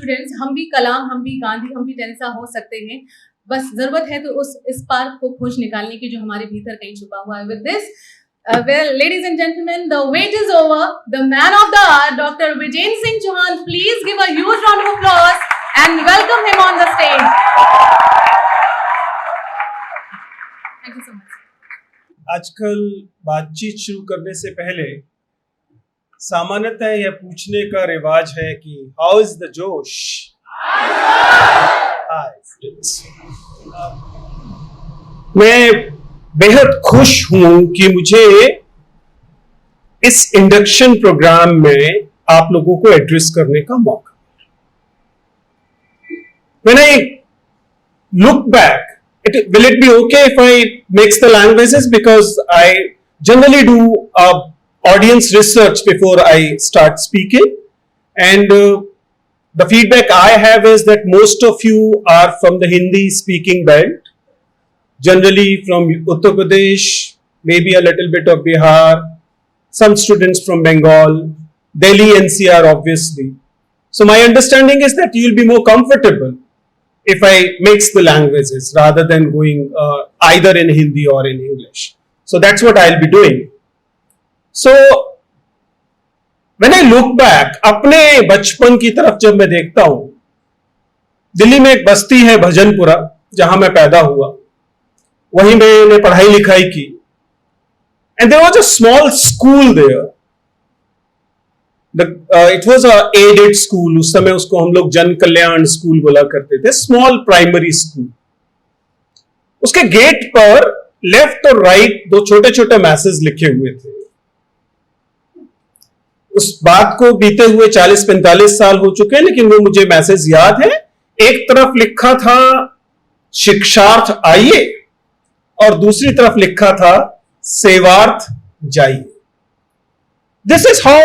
Students, हम भी कलाम, हम भी गांधी, हम भी टेरेसा हो सकते हैं। बस जरूरत है तो उस स्पार्क को खोज निकालने की जो हमारे भीतर कहीं छुपा हुआ है। With this, well, ladies and gentlemen, the wait is over. The man of the hour, Dr. Vijayan Singh Chauhan. Please give a huge round of applause and welcome him on the stage. Thank you so much. आजकल बातचीत शुरू करने से पहले सामान्यतः यह पूछने का रिवाज है कि हाउ इज द जोश। मैं बेहद खुश हूं कि मुझे इस इंडक्शन प्रोग्राम में आप लोगों को एड्रेस करने का मौका। When I look back, will it be okay if I mix the languages, because I generally do audience research before I start speaking, and the feedback I have is that most of you are from the Hindi speaking belt, generally from Uttar Pradesh, maybe a little bit of Bihar, some students from Bengal, Delhi NCR obviously. So my understanding is that you will be more comfortable if I mix the languages rather than going either in Hindi or in English. So that's what I'll be doing. So when I look back, अपने बचपन की तरफ जब मैं देखता हूं, दिल्ली में एक बस्ती है भजनपुरा, जहां मैं पैदा हुआ, वहीं मैंने पढ़ाई लिखाई की, and there was a small school there. It was a aided school. उस समय उसको हम लोग जन कल्याण स्कूल बोला करते थे, स्मॉल प्राइमरी स्कूल। उसके गेट पर लेफ्ट और राइट दो छोटे छोटे मैसेज लिखे हुए थे। उस बात को बीते हुए 40-45 साल हो चुके हैं, लेकिन वो मुझे मैसेज याद है। एक तरफ लिखा था शिक्षार्थ आइए, और दूसरी तरफ लिखा था सेवार्थ जाइए। This is how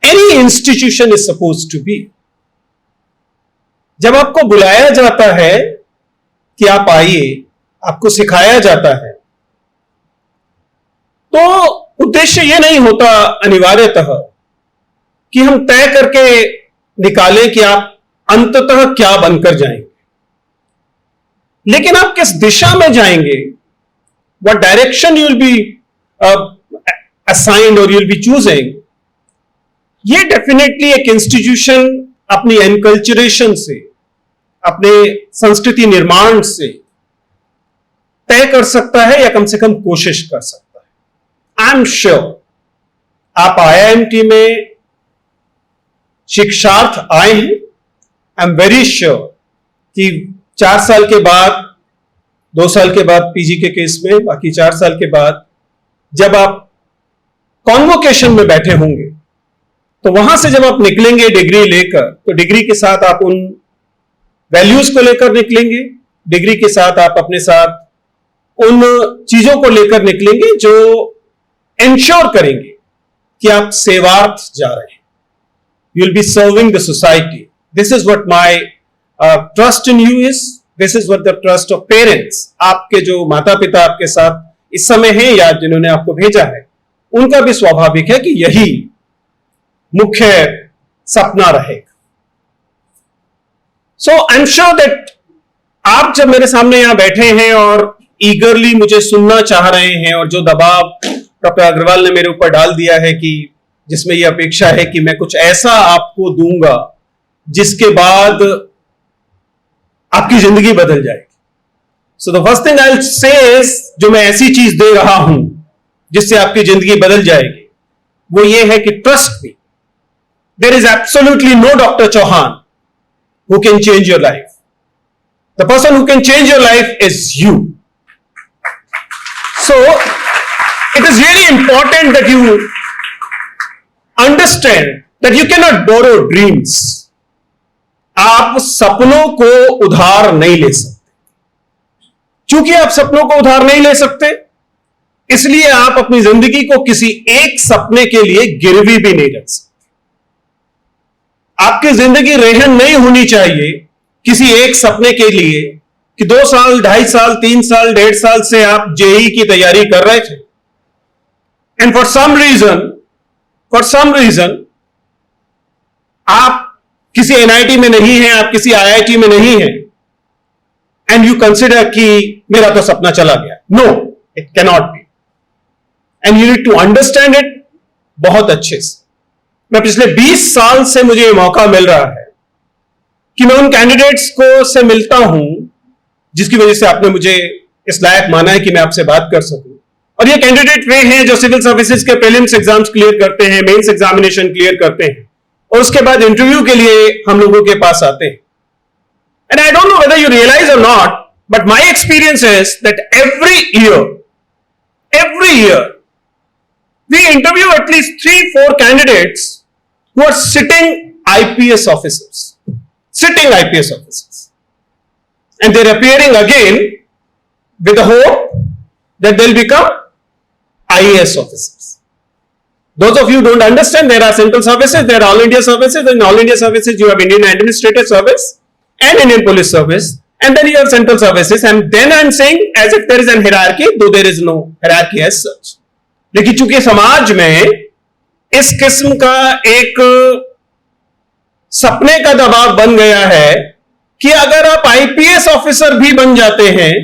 any institution is supposed to be. जब आपको बुलाया जाता है कि आप आइए, आपको सिखाया जाता है, तो उद्देश्य यह नहीं होता अनिवार्यतः कि हम तय करके निकालें कि आप अंततः क्या बनकर जाएंगे, लेकिन आप किस दिशा में जाएंगे, what direction you will be assigned or you will be choosing, ये डेफिनेटली एक इंस्टीट्यूशन अपनी एनकल्चरेशन से, अपने संस्कृति निर्माण से तय कर सकता है, या कम से कम कोशिश कर सकता है। आई एम श्योर आप आईआईएमटी में शिक्षार्थ आए हैं। आई एम वेरी श्योर कि 4 साल के बाद, 2 साल के बाद पीजी के केस में, बाकी 4 साल के बाद जब आप कॉन्वोकेशन में बैठे होंगे, तो वहां से जब आप निकलेंगे डिग्री लेकर, तो डिग्री के साथ आप उन वैल्यूज को लेकर निकलेंगे, डिग्री के साथ आप अपने साथ उन चीजों को लेकर निकलेंगे जो इंश्योर करेंगे कि आप सेवार्थ जा रहे हैं। You will B serving the society. This is what my trust in you is, this is what the trust of parents. आपके जो माता पिता आपके साथ इस समय हैं या जिन्होंने आपको भेजा है, उनका भी स्वाभाविक है कि यही मुख्य सपना रहेगा। सो आई एम श्योर दैट आप जब मेरे सामने यहां बैठे हैं और ईगरली मुझे सुनना चाह रहे हैं, और जो दबाव डॉक्टर अग्रवाल ने मेरे ऊपर डाल दिया है कि जिसमें यह अपेक्षा है कि मैं कुछ ऐसा आपको दूंगा जिसके बाद आपकी जिंदगी बदल जाएगी। So the first thing I will say is, जो मैं ऐसी चीज दे रहा हूं जिससे आपकी जिंदगी बदल जाएगी, वो ये है कि trust me, there is absolutely no Dr. Chauhan who can change your life. The person who can change your life is you. So it is really important that you understand that you cannot borrow dreams. आप सपनों को उधार नहीं ले सकते। चूंकि आप सपनों को उधार नहीं ले सकते, इसलिए आप अपनी जिंदगी को किसी एक सपने के लिए गिरवी भी नहीं रख सकते। आपकी जिंदगी रेहन नहीं होनी चाहिए किसी एक सपने के लिए कि 2 साल, 2.5 साल, 3 साल, 1.5 साल से आप जेई की तैयारी कर रहे थे, एंड फॉर सम रीजन आप किसी एनआईटी में नहीं है, आप किसी आईआईटी में नहीं है, एंड यू कंसिडर कि मेरा तो सपना चला गया. No, it cannot be. And you need to understand it बहुत अच्छे से. मैं पिछले 20 साल से मुझे ये मौका मिल रहा है कि मैं उन कैंडिडेट्स को से मिलता हूं जिसकी वजह से आपने मुझे इस लायक माना है कि मैं आपसे बात कर सकूं. और ये कैंडिडेट वे हैं जो सिविल सर्विसेज के प्रीलिम्स एग्जाम्स क्लियर करते हैं, मेंस एग्जामिनेशन क्लियर करते हैं, और उसके बाद इंटरव्यू के लिए हम लोगों के पास आते हैं. And I don't know whether you realise और not, but my experience is that every year we interview at least 3-4 candidates who are sitting IPS officers. And they're appearing again with the hope that they'll become IAS officers. Those of you who don't understand, there are central services, there are all India services. In all India services, you have Indian Administrative Service and Indian Police Service, and then you have central services. And then I'm saying as if there is an hierarchy, though there is no hierarchy as such. लेकिन चूंकि समाज में इस किस्म का एक सपने का दबाव बन गया है कि अगर आप आईपीएस ऑफिसर भी बन जाते हैं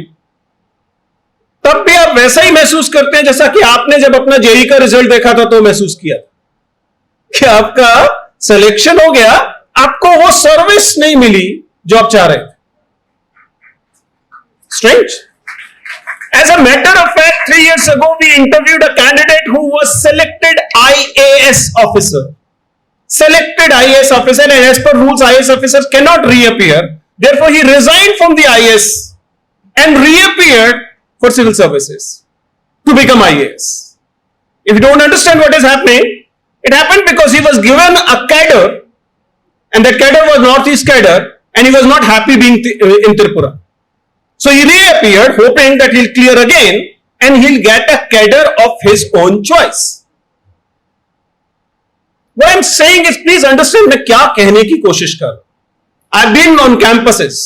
तब भी आप वैसा ही महसूस करते हैं जैसा कि आपने जब अपना जेई का रिजल्ट देखा था तो महसूस किया कि आपका सिलेक्शन हो गया, आपको वो सर्विस नहीं मिली जो आप चाह रहे थे. Strange. As a matter of fact, 3 years ago, we interviewed a candidate who was selected IAS officer. And as per rules, IAS officers cannot reappear. Therefore, he resigned from the IAS and reappeared for civil services to become IAS. If you don't understand what is happening, it happened because he was given a cadre, and that cadre was Northeast cadre, and he was not happy being in Tripura. So he reappeared hoping that he'll clear again and he'll get a cadre of his own choice. What I'm saying is, please understand मैं क्या कहने की कोशिश कर रहा हूं. I've been on campuses,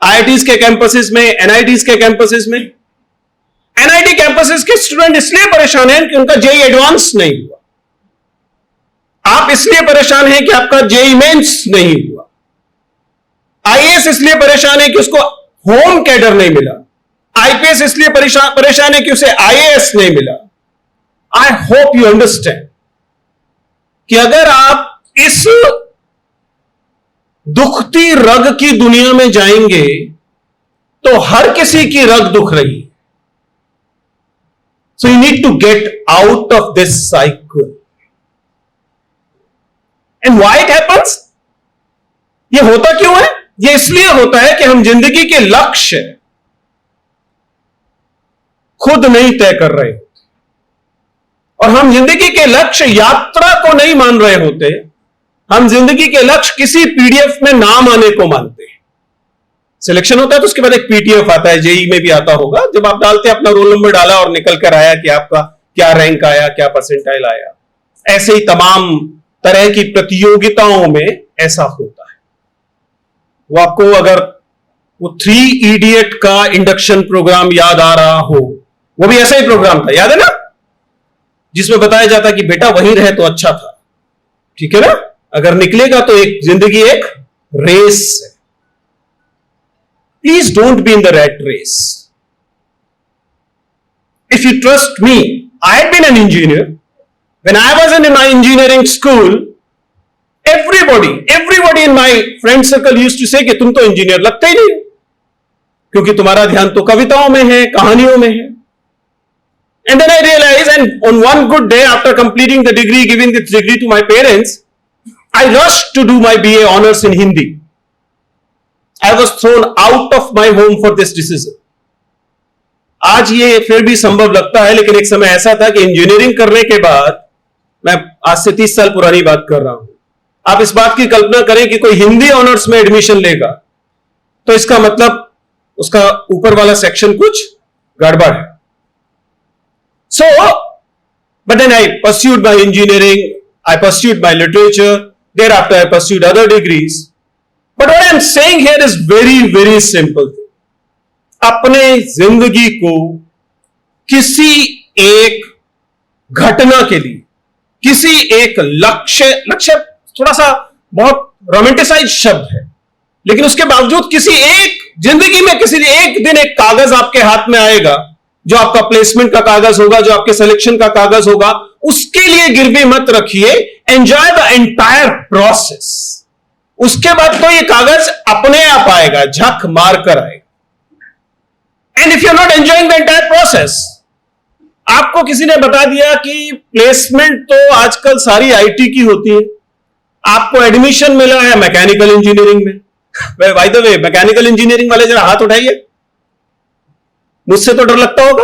IITs के campuses में, NITs के campuses में. NIT campuses के स्टूडेंट इसलिए परेशान हैं कि उनका जेई एडवांस नहीं हुआ. आप इसलिए परेशान हैं कि आपका जेई मेंस नहीं हुआ. IAS इसलिए परेशान है कि उसको होम कैडर नहीं मिला. आईपीएस इसलिए परेशान है कि उसे आईएएस नहीं मिला. आई होप यू अंडरस्टैंड कि अगर आप इस दुखती रग की दुनिया में जाएंगे तो हर किसी की रग दुख रही है. So you need to get out of this cycle. And why it happens? ये होता क्यों है? ये इसलिए होता है कि हम जिंदगी के लक्ष्य खुद नहीं तय कर रहे होते, और हम जिंदगी के लक्ष्य यात्रा को नहीं मान रहे होते. हम जिंदगी के लक्ष्य किसी पीडीएफ में नाम आने को मानते हैं. सिलेक्शन होता है तो उसके बाद एक पीटीएफ आता है, जेई में भी आता होगा, जब आप डालते हैं अपना रोल नंबर डाला और निकल कर आया कि आपका क्या रैंक आया, क्या परसेंटाइल आया. ऐसे ही तमाम तरह की प्रतियोगिताओं में ऐसा होता है. वो आपको अगर वो 3 इडियट का इंडक्शन प्रोग्राम याद आ रहा हो, वो भी ऐसा ही प्रोग्राम था, याद है ना, जिसमें बताया जाता कि बेटा वहीं रहे तो अच्छा था. ठीक है ना? अगर निकलेगा तो एक जिंदगी एक रेस है. Please don't be in the rat race. If you trust me, I had been an engineer. When I was in my engineering school, everybody in my friend circle used to say कि तुम तो engineer लगते ही नहीं, क्योंकि तुम्हारा ध्यान तो कविताओं में है, कहानियों में है. And then I realized, and on one good day after completing the degree, giving this degree to my parents, I rushed to do my BA honors in Hindi. I was thrown out of my home for this decision. आज ये फिर भी संभव लगता है, लेकिन एक समय ऐसा था कि इंजीनियरिंग करने के बाद, मैं आज से 30 साल पुरानी बात कर रहा हूं, आप इस बात की कल्पना करें कि कोई हिंदी ऑनर्स में एडमिशन लेगा तो इसका मतलब उसका ऊपर वाला सेक्शन कुछ गड़बड़ है. So but then I pursued my engineering, I pursued my literature, thereafter I pursued other degrees. But what I am saying here is very very simple. अपने जिंदगी को किसी एक घटना के लिए, किसी एक लक्ष्य थोड़ा सा बहुत रोमांटिसाइज शब्द है, लेकिन उसके बावजूद किसी एक जिंदगी में किसी एक दिन एक कागज आपके हाथ में आएगा जो आपका प्लेसमेंट का कागज होगा, जो आपके सिलेक्शन का कागज होगा, उसके लिए गिरवी मत रखिए। Enjoy the entire process. उसके बाद तो ये कागज अपने आप आएगा, झक मार कर आएगा। And if you are not enjoying the entire process, आपको किसी ने बता दिया कि प्लेसमेंट तो आजकल सारी आईटी की होती है, आपको एडमिशन मिला है मैकेनिकल इंजीनियरिंग में। By the way, mechanical engineering वाले जरा हाथ उठाइए, मुझसे तो डर लगता होगा।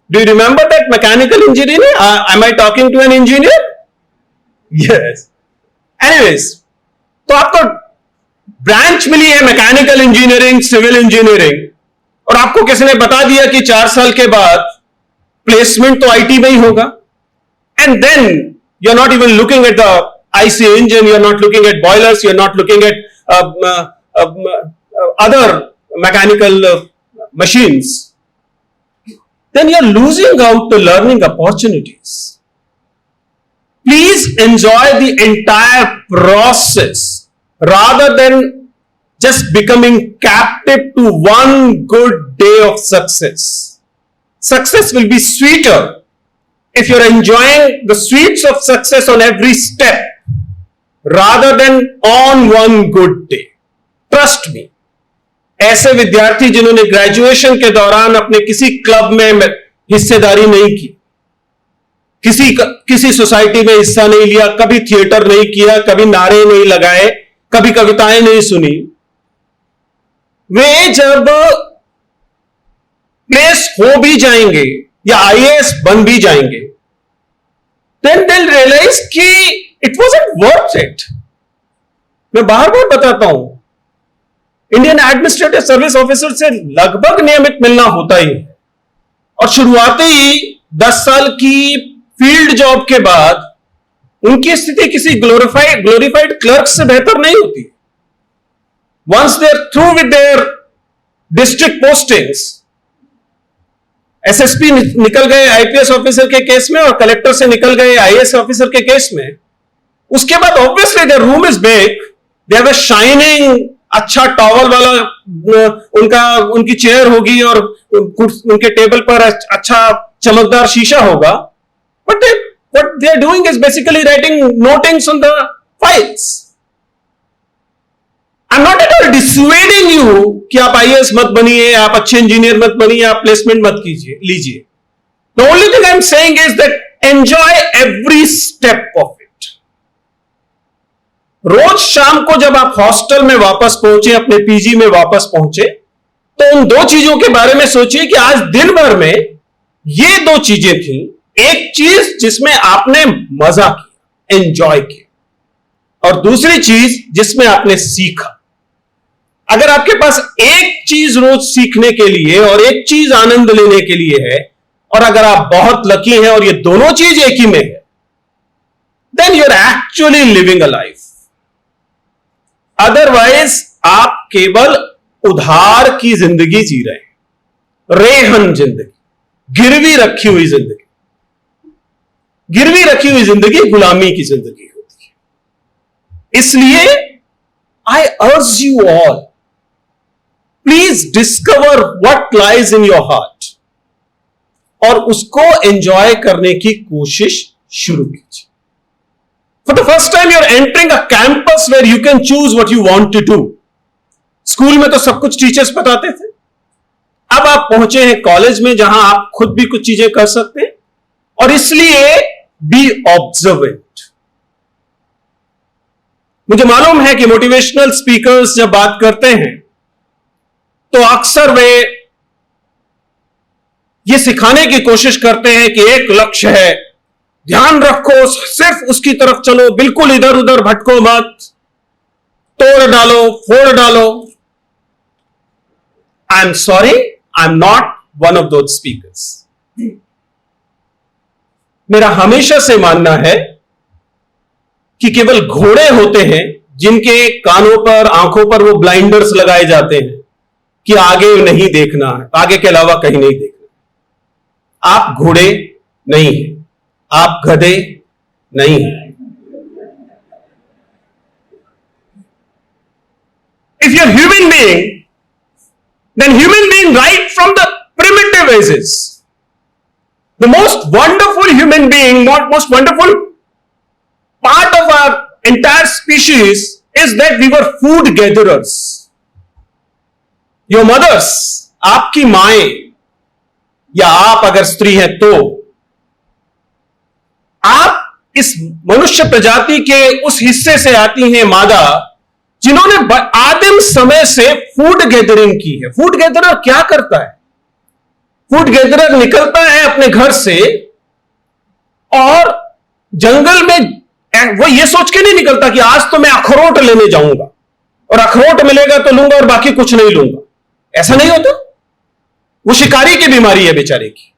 Do you remember that mechanical engineering? Am I talking to an engineer? Yes. Anyways, तो आपको ब्रांच मिली है मैकेनिकल इंजीनियरिंग, सिविल इंजीनियरिंग, और आपको किसी ने बता दिया कि 4 साल के बाद प्लेसमेंट तो आईटी में ही होगा। And then you are not even looking at the IC engine, you're not looking at boilers, you're not looking at other mechanical machines, then you're losing out to learning opportunities. Please enjoy the entire process rather than just becoming captive to one good day of success. Success will be sweeter if you're enjoying the sweets of success on every step rather than on one good day. Trust me. ऐसे विद्यार्थी जिन्होंने graduation के दौरान अपने किसी club में हिस्सेदारी नहीं की, किसी सोसाइटी में हिस्सा नहीं लिया, कभी थिएटर नहीं किया, कभी नारे नहीं लगाए, कभी कविताएं नहीं सुनी, वे जब प्लेस हो भी जाएंगे या IAS बन भी जाएंगे, then they'll realize कि इट वॉज़न्ट वर्थ इट। मैं बार बार बताता हूं, इंडियन एडमिनिस्ट्रेटिव सर्विस ऑफिसर से लगभग नियमित मिलना होता ही है, और शुरुआती 10 साल की फील्ड जॉब के बाद उनकी स्थिति किसी ग्लोरिफाइड क्लर्क से बेहतर नहीं होती। Once they are through with their district postings, SSP निकल गए IPS ऑफिसर के केस में और कलेक्टर से निकल गए IAS ऑफिसर के केस में, उसके बाद obviously their room is big, they have a shining अच्छा टॉवल वाला उनकी चेयर होगी और उनके टेबल पर अच्छा चमकदार शीशा होगा, but what they are doing is basically writing notings on the files. I'm not at all dissuading you कि आप IAS मत बनिए, आप अच्छे इंजीनियर मत बनिए, आप प्लेसमेंट मत लीजिए। The only thing I'm saying is that enjoy every step of it. रोज शाम को जब आप हॉस्टल में वापस पहुंचे, अपने पीजी में वापस पहुंचे, तो उन 2 चीजों के बारे में सोचिए कि आज दिन भर में ये 2 चीजें थी। एक चीज जिसमें आपने मजा किया, एंजॉय किया, और दूसरी चीज जिसमें आपने सीखा। अगर आपके पास एक चीज रोज सीखने के लिए और एक चीज आनंद लेने के लिए है, और अगर आप बहुत लकी हैं और ये दोनों चीज एक ही में है, then you are actually living a life. Otherwise आप केवल उधार की जिंदगी जी रहे हैं, रेहन जिंदगी, गिरवी रखी हुई जिंदगी। गिरवी रखी हुई जिंदगी गुलामी की जिंदगी होती है। इसलिए I urge you all, please discover what lies in your heart और उसको एंजॉय करने की कोशिश शुरू कीजिए। For the first time you are entering a campus where you can choose what you want to do. School में तो सब कुछ टीचर्स बताते थे, अब आप पहुंचे हैं कॉलेज में जहां आप खुद भी कुछ चीजें कर सकते हैं, और इसलिए बी ऑब्जर्वेंट। मुझे मालूम है कि मोटिवेशनल स्पीकर्स जब बात करते हैं तो अक्सर वे ये सिखाने की कोशिश करते हैं कि एक लक्ष्य है, ध्यान रखो, सिर्फ उसकी तरफ चलो, बिल्कुल इधर उधर भटको मत, तोड़ डालो, फोड़ डालो। I am sorry, I am not one of those speakers. मेरा हमेशा से मानना है कि केवल घोड़े होते हैं जिनके कानों पर, आंखों पर वो ब्लाइंडर्स लगाए जाते हैं कि आगे नहीं देखना है, आगे के अलावा कहीं नहीं देखना। आप घोड़े नहीं हैं, आप गधे नहीं हैं। if you're human being, then human being right from the primitive ages, the most wonderful human being, most wonderful part of our entire species is that we were food gatherers. Your mothers, आपकी माएं, या आप अगर स्त्री हैं तो आप इस मनुष्य प्रजाति के उस हिस्से से आती हैं मादा, जिन्होंने आदिम समय से फूड गैदरिंग की है। फूड गैदरर क्या करता है? फूड गैदरर निकलता है अपने घर से और जंगल में वो ये सोच के नहीं निकलता कि आज तो मैं अखरोट लेने जाऊंगा और अखरोट मिलेगा तो लूंगा और बाकी कुछ नहीं लूंगा। ऐसा नहीं होता। वो शिकारी की बीमारी है बेचारे की।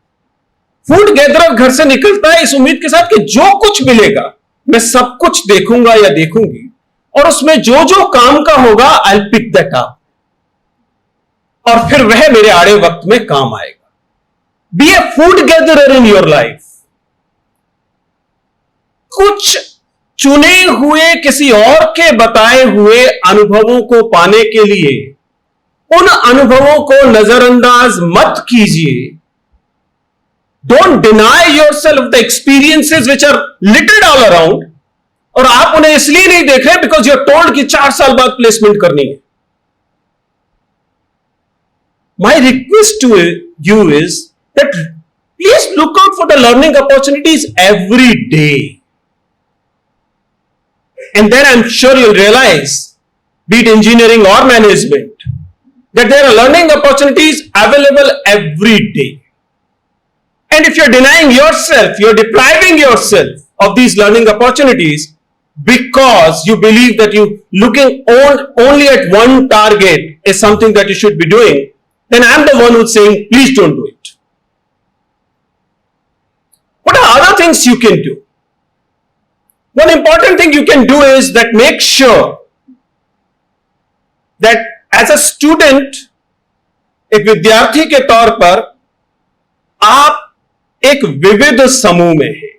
फूड गैदरर घर से निकलता है इस उम्मीद के साथ कि जो कुछ मिलेगा मैं सब कुछ देखूंगा या देखूंगी, और उसमें जो जो काम का होगा I will pick that up, और फिर वह मेरे आड़े वक्त में काम आएगा। Be a food gatherer in your life. कुछ चुने हुए किसी और के बताए हुए अनुभवों को पाने के लिए उन अनुभवों को नजरअंदाज मत कीजिए। Don't deny yourself the experiences which are lit all around, और आप उन्हें इसलिए नहीं देख रहे बिकॉज यू आर टोल्ड कि 4 साल बाद प्लेसमेंट करनी है। My request to you is that please look out for the learning opportunities every day, and then I'm sure you'll realize, be it engineering or management, that there are learning opportunities available every day. And if you're denying yourself, you're depriving yourself of these learning opportunities because you believe that you looking only at one target is something that you should be doing, then I'm the one who's saying, please don't do it. What are other things you can do? One important thing you can do is that make sure that as a student, एक विद्यार्थी के तौर पर आप एक विविध समूह में हैं।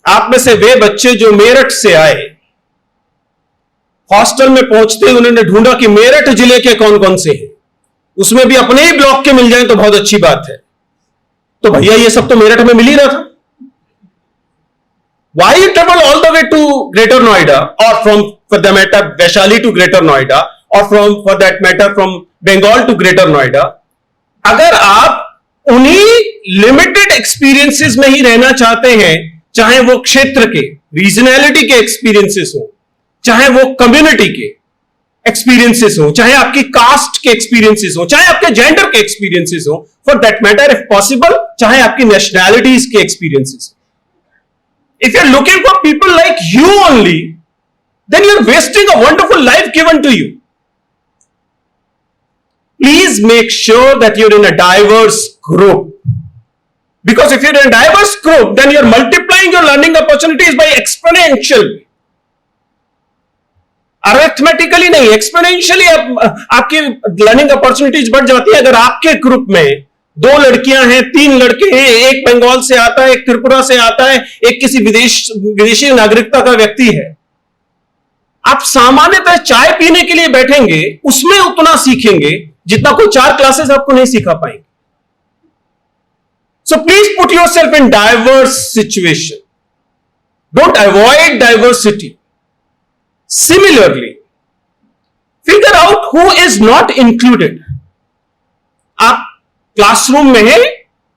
आप में से वे बच्चे जो मेरठ से आए, हॉस्टल में पहुंचते ही उन्होंने ढूंढा कि मेरठ जिले के कौन कौन से हैं, उसमें भी अपने ही ब्लॉक के मिल जाएं तो बहुत अच्छी बात है। तो भैया ये सब तो मेरठ में मिल ही रहा था। Why you travel all the way to Greater Noida, or from, for the matter, Vaishali to Greater Noida, or from, for that matter, from Bengal to Greater Noida? अगर आप उन्हीं लिमिटेड एक्सपीरियंसेस में ही रहना चाहते हैं, चाहे वो क्षेत्र के रीजनैलिटी के एक्सपीरियंसेस हो, चाहे वो कम्युनिटी के एक्सपीरियंसेस हो, चाहे आपकी कास्ट के एक्सपीरियंसेस हो, चाहे आपके जेंडर के एक्सपीरियंसेस हो, for that matter if possible चाहे आपकी नेशनैलिटीज के एक्सपीरियंसेस हो। If you're looking for people like you only, then you're wasting a wonderful life given to you. Please make sure that you're in a diverse group. Because if you're in a diverse group, then you're multiplying your learning opportunities by exponentially. Arithmetically नहीं, exponentially आपकी learning opportunities बढ़ जाती है। अगर आपके group में 2 लड़कियां हैं, 3 लड़के हैं, एक बंगाल से आता है, एक त्रिपुरा से आता है, एक किसी विदेशी नागरिकता का व्यक्ति है, आप सामान्यतः चाय पीने के लिए बैठेंगे, उसमें उतना सीखेंगे जितना कोई 4 क्लासेस आपको नहीं सिखा पाएंगे। So please put yourself in diverse situation, don't avoid diversity. Similarly figure out who is not included. आप क्लासरूम में है,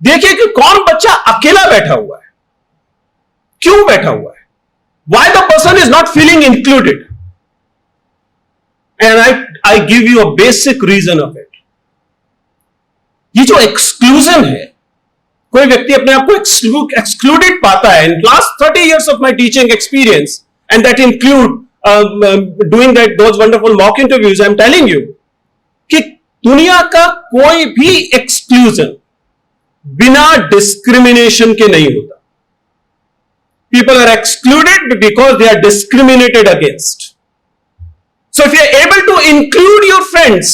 देखिए कि कौन बच्चा अकेला बैठा हुआ है, क्यों बैठा हुआ है, why the person is not feeling included, and I give you a basic reason of it. ये जो एक्सक्लूजन है, कोई व्यक्ति अपने आप को एक्सक्लूडेड पाता है। In last 30 years of my teaching experience, and that include doing those wonderful mock interviews, I'm telling you कि दुनिया का कोई भी एक्सक्लूजन बिना डिस्क्रिमिनेशन के नहीं होता। People are excluded because they are discriminated against. So if you are able to include your friends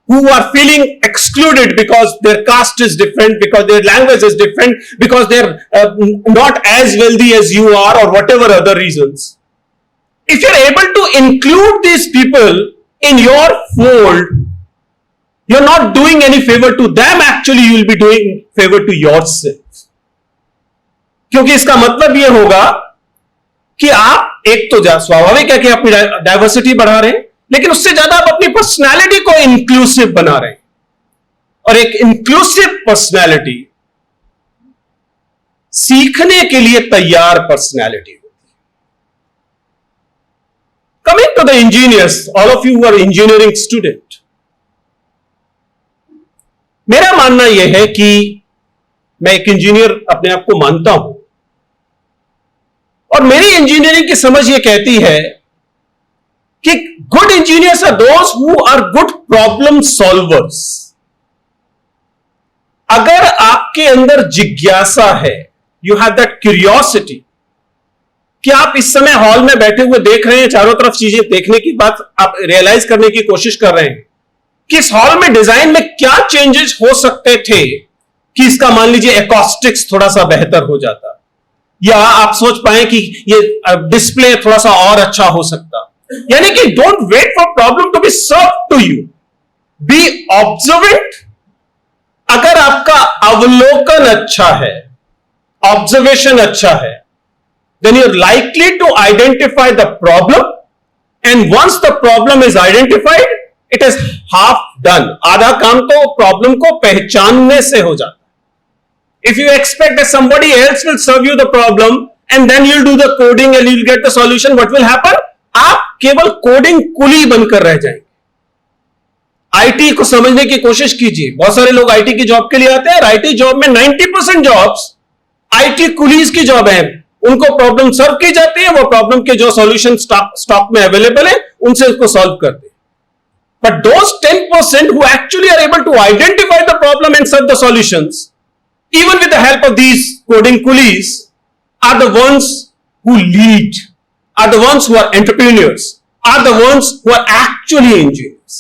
who are feeling excluded because their caste is different, because their language is different, because they're not as wealthy as you are, or whatever other reasons, if you're able to include these people in your fold, you're not doing any favor to them, actually you will be doing favor to yourself. क्योंकि इसका मतलब यह होगा कि आप एक तो स्वाभाविक है कि अपनी डाइवर्सिटी बढ़ा रहे हैं, लेकिन उससे ज्यादा आप अपनी पर्सनैलिटी को इंक्लूसिव बना रहे हैं. और एक इंक्लूसिव पर्सनैलिटी सीखने के लिए तैयार पर्सनैलिटी होती है. Coming to the engineers, all of you are engineering student. मेरा मानना यह है कि मैं एक इंजीनियर अपने आप को मानता हूं, और मेरी इंजीनियरिंग की समझ यह कहती है कि good engineers are those who are good problem solvers. अगर आपके अंदर जिज्ञासा है, यू हैव दैट क्यूरियोसिटी, कि आप इस समय हॉल में बैठे हुए देख रहे हैं, चारों तरफ चीजें देखने की बात आप रियलाइज करने की कोशिश कर रहे हैं कि इस हॉल में डिजाइन में क्या चेंजेस हो सकते थे कि इसका मान लीजिए एकॉस्टिक्स थोड़ा सा बेहतर हो जाता, या आप सोच पाए कि ये डिस्प्ले थोड़ा सा और अच्छा हो सकता. यानी कि don't wait for problem to be serve to you, be observant. अगर आपका अवलोकन अच्छा है, ऑब्जर्वेशन अच्छा है, then you're likely to identify the problem, and once the problem is identified, it is half done. आधा काम तो प्रॉब्लम को पहचानने से हो जाता है. If you expect that somebody else will serve you the problem and then you'll do the coding and you'll get the solution, what will happen? आप केवल कोडिंग कुली बनकर रह जाएंगे. आईटी को समझने की कोशिश कीजिए. बहुत सारे लोग आईटी की जॉब के लिए आते हैं, और आईटी जॉब में 90% जॉब्स आईटी कुलीज की जॉब है. उनको प्रॉब्लम सर्व की जाती है, वो प्रॉब्लम के जो सॉल्यूशन स्टॉक में अवेलेबल है उनसे उसको सॉल्व करते हैं. But those 10% who actually are able to identify the problem and serve the solutions, even with the help of these coding coolies, are the ones who lead, are the ones who are entrepreneurs, are the ones who are actually engineers.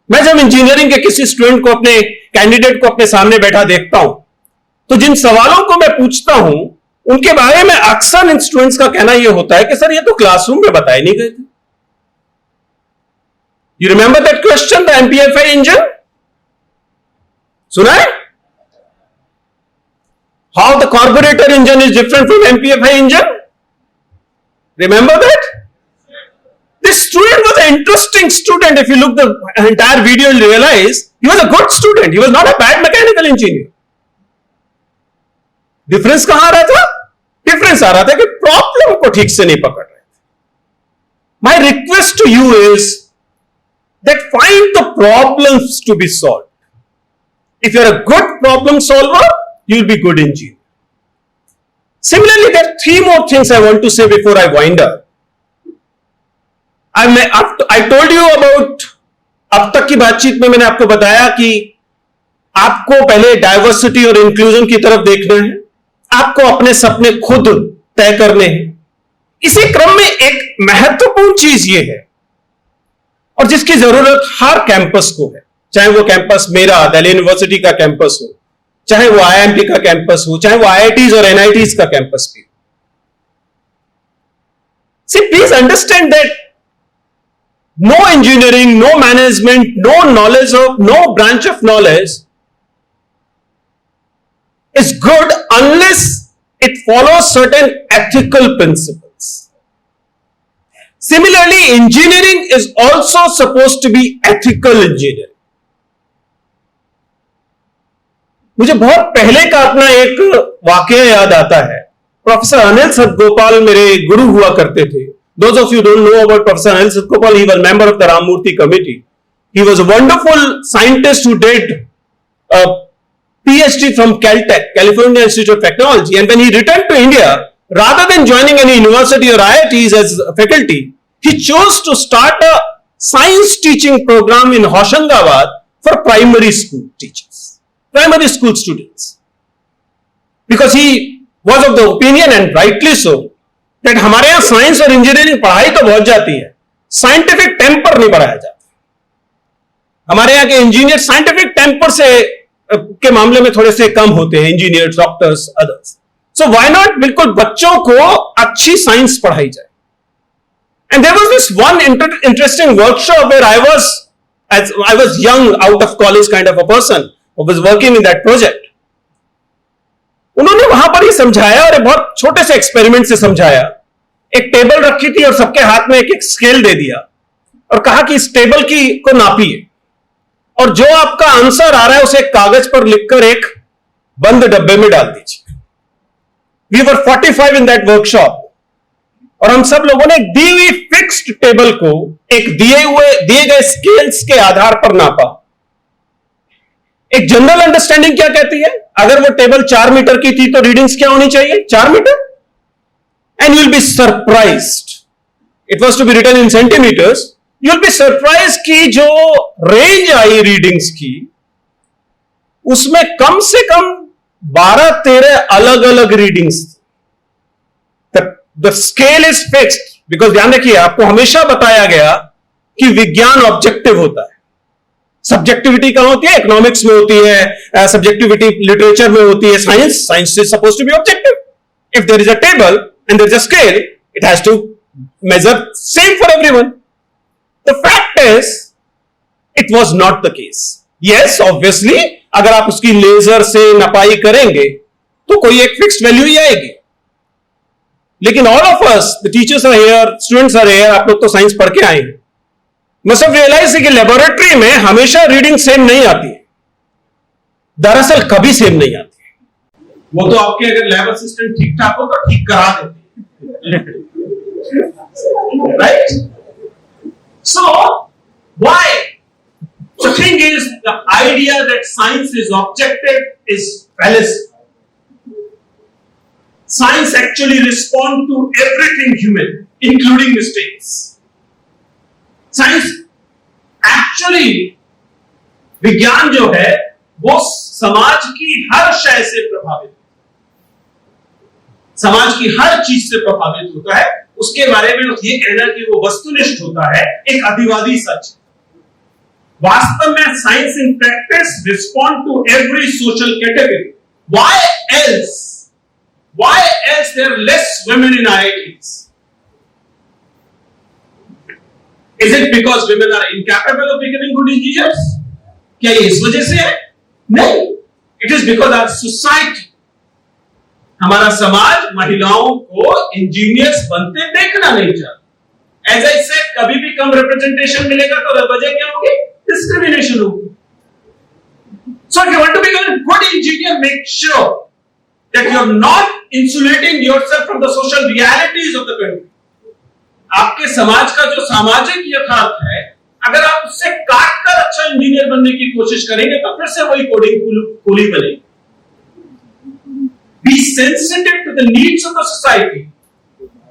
मैं जब engineering के किसी student को, अपने candidate को अपने सामने बैठा देखता हूं, तो जिन सवालों को मैं पूछता हूं उनके बारे में अक्सर इन स्टूडेंट्स का कहना यह होता है कि सर ये तो क्लासरूम में बताए नहीं गए थे. You remember that question, the MPFI engine? सुना है? How the carburettor engine is different from MPFI engine? Remember that? This student was an interesting student. If you look the entire video, you'll realize he was a good student. He was not a bad mechanical engineer. Difference कहां आ रहा था? Difference आ रहा था कि problem को ठीक से नहीं पकड़ रहे थे. My request to you is that find the problems to be solve. If you are a good problem solver, you will be good engineer. Similarly, there are 3 more things I want to say before I wind up. I told you about, अब तक की बातचीत में मैंने आपको बताया कि आपको पहले डाइवर्सिटी और इंक्लूजन की तरफ देखना है, आपको अपने सपने खुद तय करने हैं. इसी क्रम में एक महत्वपूर्ण चीज यह है, और जिसकी जरूरत हर कैंपस को है, चाहे वो कैंपस मेरा दिल्ली यूनिवर्सिटी का कैंपस हो, चाहे वो आईएमटी का कैंपस हो, चाहे वो आईआईटीज और एनआईटीज का कैंपस भी हो. See please understand that no engineering, no management, no knowledge of, no branch of knowledge is good unless it follows certain ethical principles. Similarly, engineering is also supposed to be ethical engineering. मुझे बहुत पहले का अपना एक वाकया याद आता है. प्रोफेसर अनिल सतगोपाल मेरे गुरु हुआ करते थे. Those of you don't know about Professor Anil Satgopal, he was a member of the Ramamurthy committee. He was a wonderful scientist who did a PhD from Caltech, California Institute of Technology. And when he returned to India, rather than joining any university or IITs as a faculty, he chose to start a science teaching program in Hoshangabad for primary school teachers, primary school students. Because he was of the opinion, and rightly so, that हमारे यहां science और engineering पढ़ाई तो बहुत जाती है, scientific temper नहीं पढ़ाया जाता. हमारे यहां के इंजीनियर साइंटिफिक टेम्पर से के मामले में थोड़े से कम होते हैं, engineers, doctors, others. So why not बिल्कुल बच्चों को अच्छी साइंस पढ़ाई जाए. And there was this one interesting workshop where I was young, out of college kind of a person who was working in that project. उन्होंने वहां पर ये समझाया और बहुत छोटे से एक्सपेरिमेंट से समझाया। एक टेबल रखी थी और सबके हाथ में एक एक स्केल दे दिया और कहा कि इस टेबल की को नापिए और जो आपका आंसर आ रहा है उसे एक कागज पर लिखकर एक बंद डब्बे में डाल दीजिए। We were 45 in that workshop और हम सब लोगों ने दी हुई फिक्स्ड टेबल को एक दिए गए स्केल्स के आधार पर नापा। एक जनरल अंडरस्टैंडिंग क्या कहती है, अगर वो टेबल 4 मीटर की थी तो रीडिंग्स क्या होनी चाहिए, 4 metre. And you will be surprised, it was to be written in centimetres, you will be surprise कि जो रेंज आई रीडिंग्स की उसमें कम से कम 12-13 अलग अलग readings. The scale is fixed because ध्यान रखिए, आपको हमेशा बताया गया कि विज्ञान ऑब्जेक्टिव होता है। सब्जेक्टिविटी कहां होती है, इकोनॉमिक्स में होती है, सब्जेक्टिविटी लिटरेचर में होती है, science is suppose to be objective. If there is a table and there is a scale, it has to measure same for everyone. The fact is it was not the case. Yes, obviously अगर आप उसकी laser से नपाई करेंगे तो कोई एक fixed value ही आएगी, लेकिन all of us, the teachers are here, students are here, आप लोग तो साइंस पढ़ के आए हैं, मस्ट हैव रियलाइज्ड कि लेबोरेटरी में हमेशा रीडिंग सेम नहीं आती है, दरअसल कभी सेम नहीं आती है। वो तो आपके अगर लैब असिस्टेंट ठीक ठाक हो तो ठीक करा देते हैं, right? So why? The thing is, the idea that science is objective is fallacy. Science actually responds to everything human, including mistakes. Science actually, विज्ञान जो है वो समाज की हर शय से प्रभावित, समाज की हर चीज से प्रभावित होता है। उसके बारे में ये कहना कि वो वस्तुनिष्ठ होता है एक अतिवादी सच। वास्तव में science in practice respond to every social category. Why else there are less women in IITs? Is it because women are incapable of becoming good engineers? क्या ये इस वजह से है? नहीं, it is because our society, हमारा समाज महिलाओं को इंजीनियर्स बनते देखना नहीं चाहता। As I said, कभी भी कम रिप्रेजेंटेशन मिलेगा तो वजह क्या होगी? Discrimination होगी। So if you want to become a good engineer, make sure that you are not insulating yourself from the social realities of the country. आपके समाज का जो सामाजिक यथार्थ है, अगर आप उससे काटकर अच्छा इंजीनियर बनने की कोशिश करेंगे तो फिर से वही कोडिंग कूली बनेगी। Be sensitive to the needs of the society.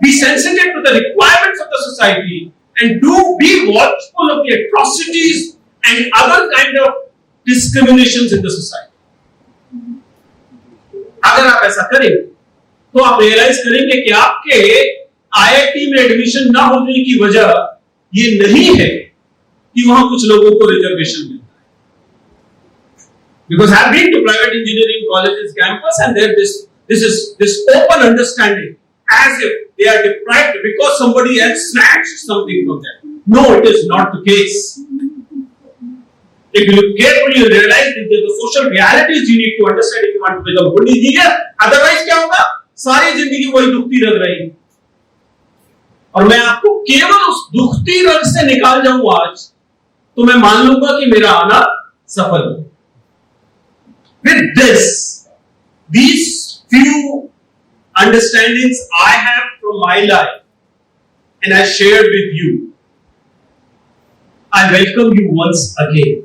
Be sensitive to the requirements of the society, and be watchful of the atrocities and other kind of discriminations in the society. अगर आप ऐसा करेंगे तो आप realise करेंगे कि आपके IIT में एडमिशन ना होने की वजह ये नहीं है कि वहां कुछ लोगों को रिजर्वेशन मिलता है। Because I have been to private engineering colleges campus and there this open understanding as if they are deprived because somebody else snatched something from them. No, it is not the case. If you look carefully, you realize that there are the social realities you need to understand if you want to become a good engineer. Otherwise, क्या होगा? सारी जिंदगी वही दुखती रह रही। और मैं आपको केवल उस दुखती रंग से निकाल जाऊं आज, तो मैं मान लूंगा कि मेरा आना सफल हो। With these few understandings I have from my life, and I shared with you, I welcome you once again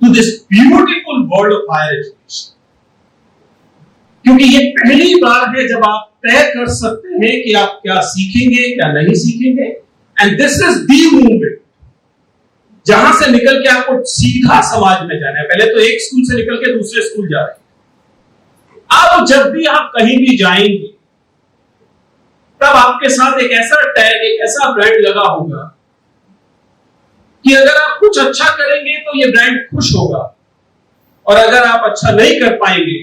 to this beautiful world of higher education. क्योंकि ये पहली बार है जब आप तय कर सकते हैं कि आप क्या सीखेंगे क्या नहीं सीखेंगे, and this is the movement जहां से निकल के आपको सीधा समाज में जाना है। पहले तो एक स्कूल से निकल के दूसरे स्कूल जा रहे हैं। अब जब भी आप कहीं भी जाएंगे तब आपके साथ एक ऐसा टैग, एक ऐसा ब्रांड लगा होगा कि अगर आप कुछ अच्छा करेंगे तो ये ब्रांड खुश होगा, और अगर आप अच्छा नहीं कर पाएंगे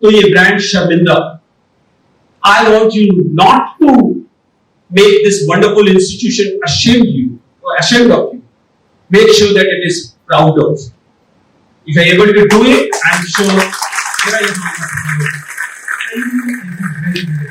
तो ये ब्रांड शर्मिंदा। I want you not to make this wonderful institution ashamed of you. Make sure that it is proud of you. If you are able to do it, I'm sure there are